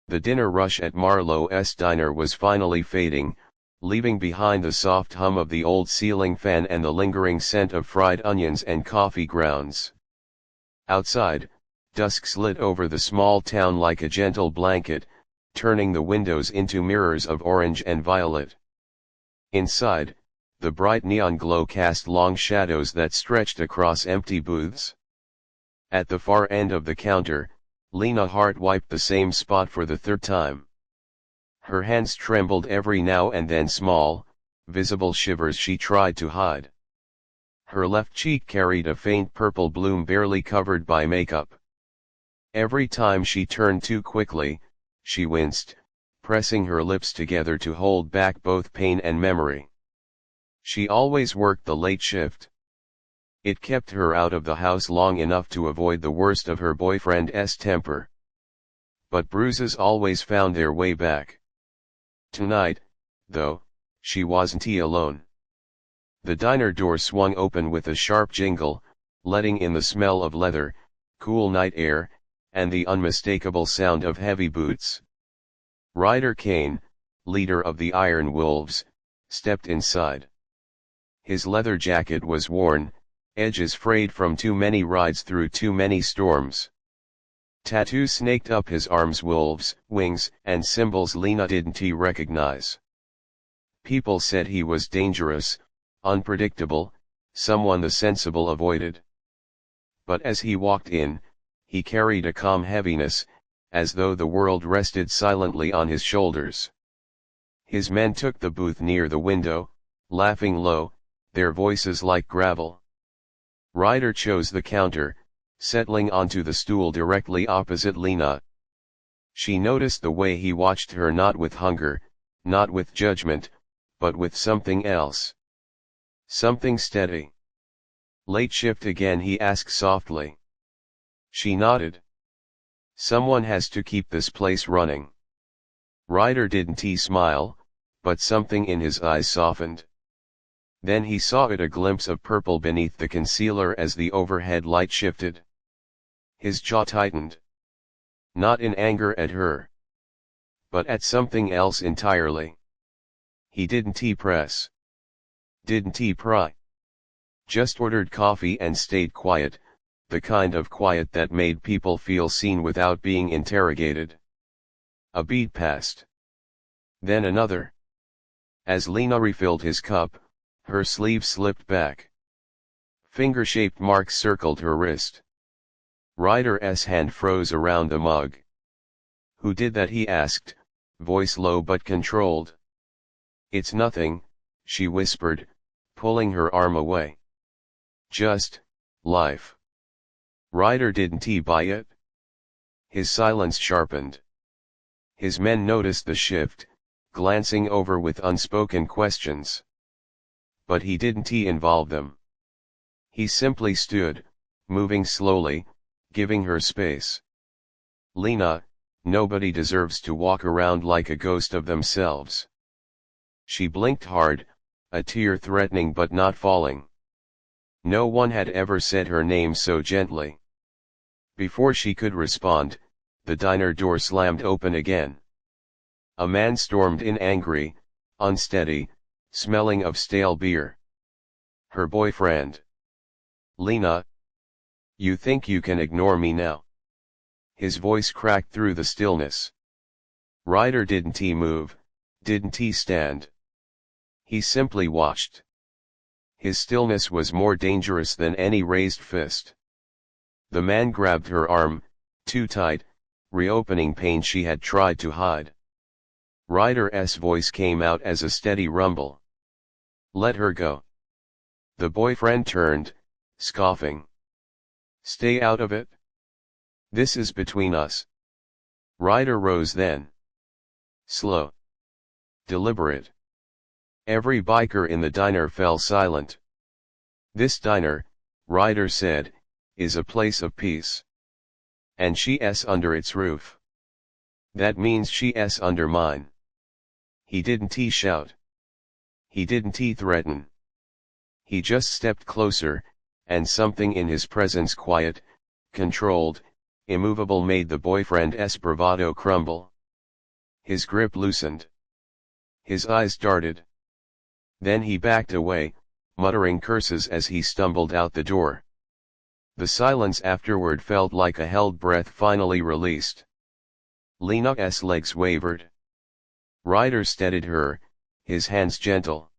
The dinner rush at Marlowe's diner was finally fading, leaving behind the soft hum of the old ceiling fan and the lingering scent of fried onions and coffee grounds. Outside, dusk slid over the small town like a gentle blanket, turning the windows into mirrors of orange and violet. Inside, the bright neon glow cast long shadows that stretched across empty booths. At the far end of the counter, Lena Hart wiped the same spot for the third time. Her hands trembled every now and then, small, visible shivers she tried to hide. Her left cheek carried a faint purple bloom barely covered by makeup. Every time she turned too quickly, she winced, pressing her lips together to hold back both pain and memory. She always worked the late shift. It kept her out of the house long enough to avoid the worst of her boyfriend's temper. But bruises always found their way back. Tonight, though, she wasn't alone. The diner door swung open with a sharp jingle, letting in the smell of leather, cool night air, and the unmistakable sound of heavy boots. Ryder Kane, leader of the Iron Wolves, stepped inside. His leather jacket was worn, edges frayed from too many rides through too many storms. Tattoos snaked up his arms, wolves, wings, and symbols Lena didn't recognize. People said he was dangerous, unpredictable, someone the sensible avoided. But as he walked in, he carried a calm heaviness, as though the world rested silently on his shoulders. His men took the booth near the window, laughing low, their voices like gravel. Ryder chose the counter, settling onto the stool directly opposite Lena. She noticed the way he watched her, not with hunger, not with judgment, but with something else. Something steady. "Late shift again?" he asked softly. She nodded. "Someone has to keep this place running." Ryder didn't smile, but something in his eyes softened. Then he saw a glimpse of purple beneath the concealer as the overhead light shifted. His jaw tightened. Not in anger at her, but at something else entirely. He didn't press. Didn't pry. Just ordered coffee and stayed quiet, the kind of quiet that made people feel seen without being interrogated. A beat passed. Then another. As Lena refilled his cup, her sleeve slipped back. Finger-shaped marks circled her wrist. Ryder's hand froze around the mug. "Who did that?" he asked, voice low but controlled. "It's nothing," she whispered, pulling her arm away. "Just life." Ryder didn't buy it. His silence sharpened. His men noticed the shift, glancing over with unspoken questions. But he didn't involve them. He simply stood, moving slowly, giving her space. "Lena, nobody deserves to walk around like a ghost of themselves." She blinked hard, a tear threatening but not falling. No one had ever said her name so gently. Before she could respond, the diner door slammed open again. A man stormed in, angry, unsteady, smelling of stale beer. Her boyfriend. "Lena, you think you can ignore me now?" His voice cracked through the stillness. Ryder didn't move, didn't stand. He simply watched. His stillness was more dangerous than any raised fist. The man grabbed her arm, too tight, reopening pain she had tried to hide. Ryder's voice came out as a steady rumble. "Let her go." The boyfriend turned, scoffing. "Stay out of it. This is between us." Ryder rose then. Slow. Deliberate. Every biker in the diner fell silent. "This diner," Ryder said, "is a place of peace. And she's under its roof. That means she's under mine." He didn't shout. He didn't threaten. He just stepped closer, and something in his presence, quiet, controlled, immovable, made the boyfriend's bravado crumble. His grip loosened. His eyes darted. Then he backed away, muttering curses as he stumbled out the door. The silence afterward felt like a held breath finally released. Lena's legs wavered. Ryder steadied her, his hands gentle.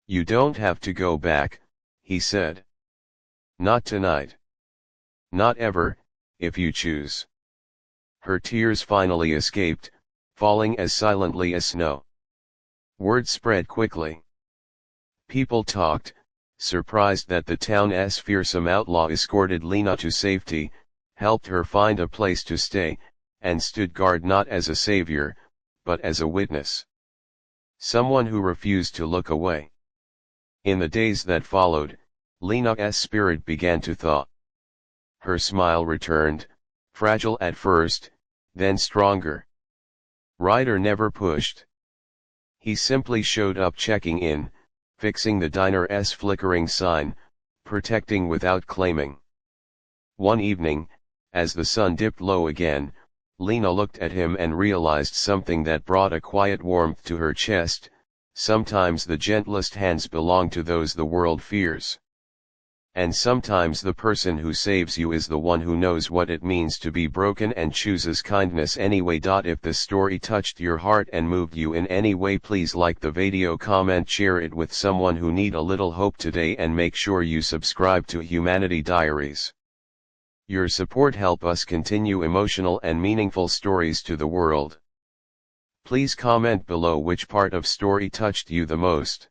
"You don't have to go back," he said. "Not tonight. Not ever, if you choose." Her tears finally escaped, falling as silently as snow. Word spread quickly. People talked, surprised that the town's fearsome outlaw escorted Lena to safety, helped her find a place to stay, and stood guard not as a savior, but as a witness. Someone who refused to look away. In the days that followed, Lena's spirit began to thaw. Her smile returned, fragile at first, then stronger. Ryder never pushed. He simply showed up, checking in, fixing the diner's flickering sign, protecting without claiming. One evening, as the sun dipped low again, Lena looked at him and realized something that brought a quiet warmth to her chest. Sometimes the gentlest hands belong to those the world fears. And sometimes the person who saves you is the one who knows what it means to be broken and chooses kindness anyway. If the story touched your heart and moved you in any way, please like the video, comment, share it with someone who need a little hope today, and make sure you subscribe to Humanity Diaries. Your support help us continue emotional and meaningful stories to the world. Please comment below which part of story touched you the most.